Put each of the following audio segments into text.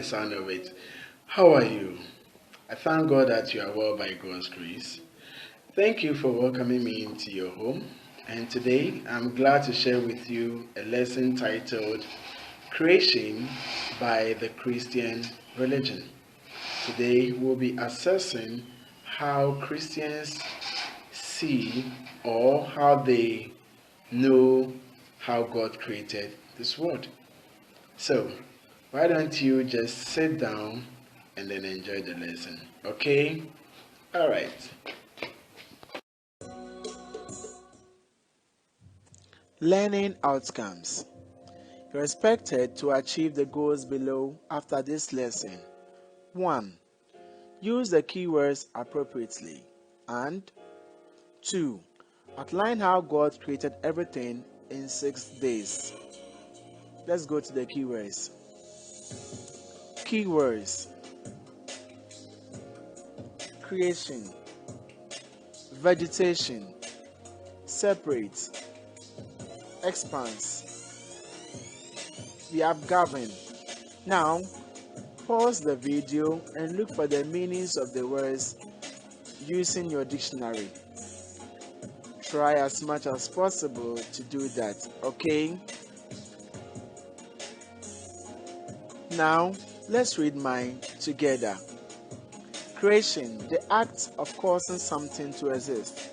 sound of it. How are you? I thank God that you are well by God's grace. Thank you for welcoming me into your home. And today I'm glad to share with you a lesson titled Creation by the Christian Religion. Today we'll be assessing how Christians see or how they know how God created this world. So, why don't you just sit down and then enjoy the lesson? Okay? All right. Learning outcomes. You're expected to achieve the goals below after this lesson. 1. Use the keywords appropriately. And 2. Outline how God created everything in 6 days. Let's go to the keywords. Keywords: creation, vegetation, separate, expanse. We have govern. Now, pause the video and look for the meanings of the words using your dictionary. Try as much as possible to do that, okay? Now, let's read mine together. Creation, the act of causing something to exist.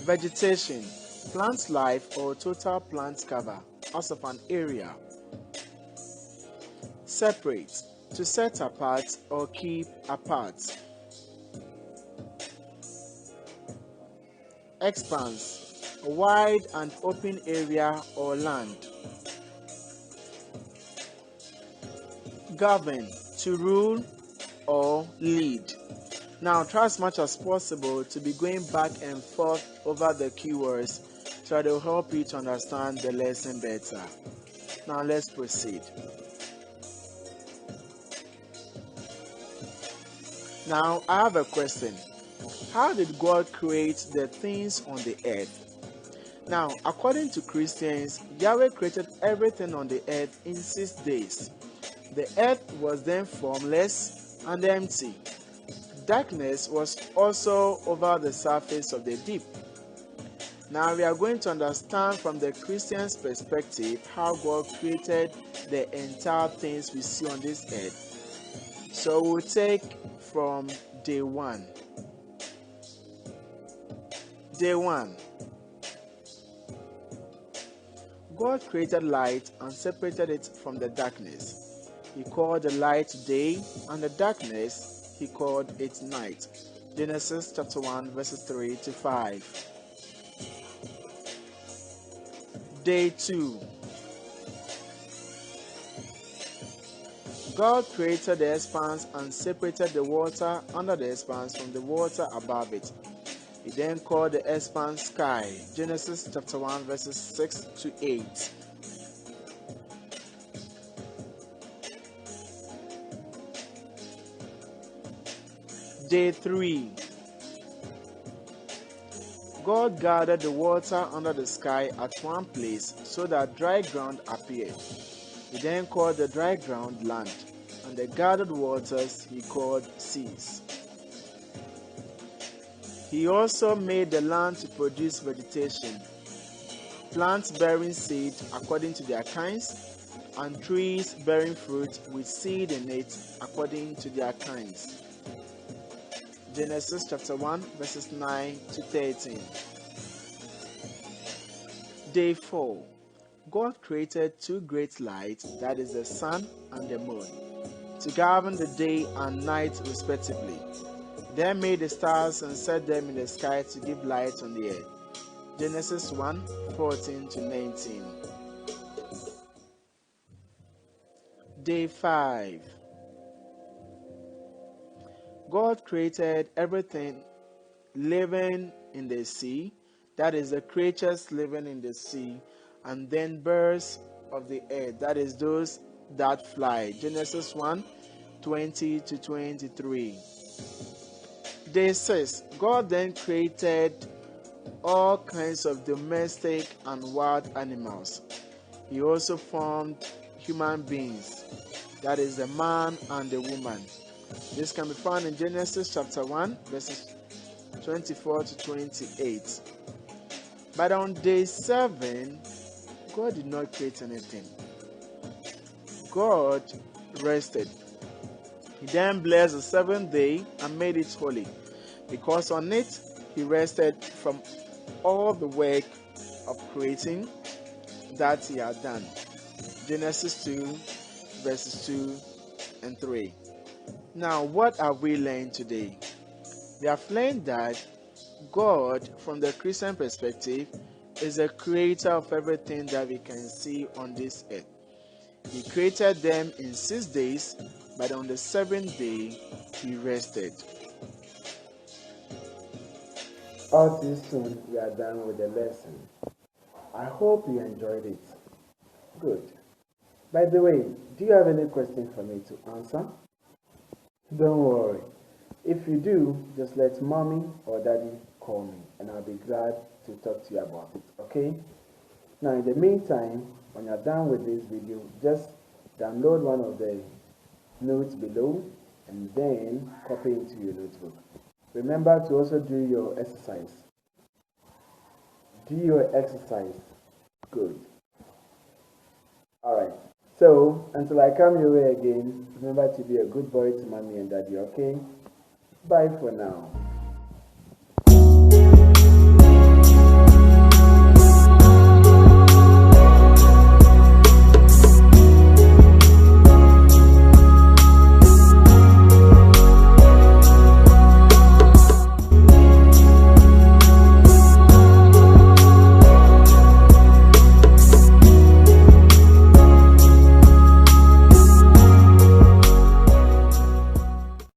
Vegetation, plant life or total plant cover, as of an area. Separate, to set apart or keep apart. Expanse, a wide and open area or land. Govern, to rule or lead. Now try as much as possible to be going back and forth over the keywords so that it will help you to understand the lesson better. Now let's proceed. Now I have a question. How did God create the things on the earth? Now, according to Christians, Yahweh created everything on the earth in 6 days. The earth was then formless and empty. Darkness was also over the surface of the deep. Now we are going to understand from the Christian's perspective how God created the entire things we see on this earth. So we'll take from day 1. Day 1. God created light and separated it from the darkness. He called the light day, and the darkness he called it night. Genesis chapter 1 verses 3 to 5. Day 2. God created the expanse and separated the water under the expanse from the water above it. He then called the expanse sky. Genesis chapter 1 verses 6 to 8. Day 3. God gathered the water under the sky at one place so that dry ground appeared. He then called the dry ground land, and the gathered waters he called seas. He also made the land to produce vegetation, plants bearing seed according to their kinds, and trees bearing fruit with seed in it according to their kinds. Genesis chapter 1 verses 9 to 13. Day 4. God created 2 great lights, that is the sun and the moon, to govern the day and night respectively. Then made the stars and set them in the sky to give light on the earth. Genesis 1 14 to 19. Day 5. God created everything living in the sea, that is the creatures living in the sea, and then birds of the air, that is those that fly. Genesis 1 20 to 23. Day 6. God then created all kinds of domestic and wild animals. He also formed human beings. That is the man and the woman. This can be found in Genesis chapter 1, verses 24 to 28. But on day 7, God did not create anything. God rested. He then blessed the 7th day and made it holy, because on it he rested from all the work of creating that he had done. Genesis 2, verses 2 and 3. Now, what have we learned today? We have learned that God, from the Christian perspective, is the creator of everything that we can see on this earth. He created them in 6 days, but on the 7th day, he rested. All too soon, we are done with the lesson. I hope you enjoyed it. Good. By the way, do you have any questions for me to answer? Don't worry. If you do, just let mommy or daddy call me and I'll be glad to talk to you about it, okay? Now, in the meantime, when you're done with this video, just download one of the notes below and then copy into your notebook. Remember to also do your exercise. Do your exercise. Good. Alright. So, until I come your way again, remember to be a good boy to mommy and daddy, okay? Bye for now.